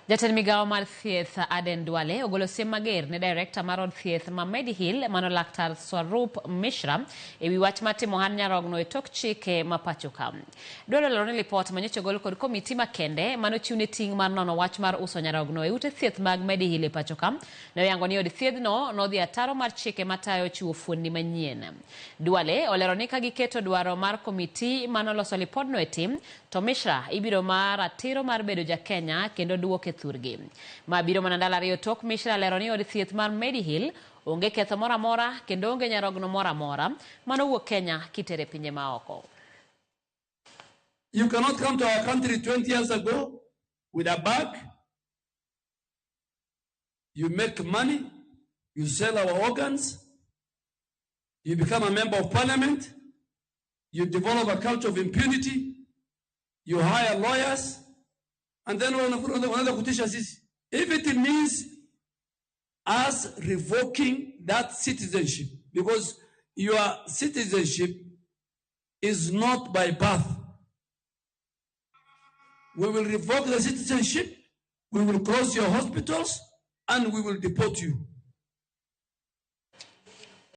Jatend migao mar thieth Aden Duale ogolo siem mager ne director mar od thieth ma Medihill mano laktar Swarup Mishra ewi wach matimo han nyarogno e tok chike ma pacho ka. Duale olero ni lipot manyocha ogol kod komiti makende mano chiwne ting' mar nono wach mar uso nyarogno e ute thieth mag Medihill e pacho ka. Ne oyango ni od thiethno nodhi ataro mar chike matayo chiwo fuondni manyien. Duale olero ni ka giketo dwaro mar komiti mano loso lipodno e tim, to Mishra ibiro mar atiro mar bedo ja Kenya kendo duoke thurgi. Wabiro manandala riyo tok Mishra lero ni od thieth mar Medihill onge ketho mora mora kendo onge nyarogno mora mora mano wuok Kenya kitere pinje maoko. You cannot come to our country 20 years ago with a bag. You make money, you sell our organs, you become a member of parliament, you develop a culture of impunity, you hire lawyers, and then if it means us revoking that citizenship, because your citizenship is not by birth, we will revoke the citizenship, we will close your hospitals, and we will deport you.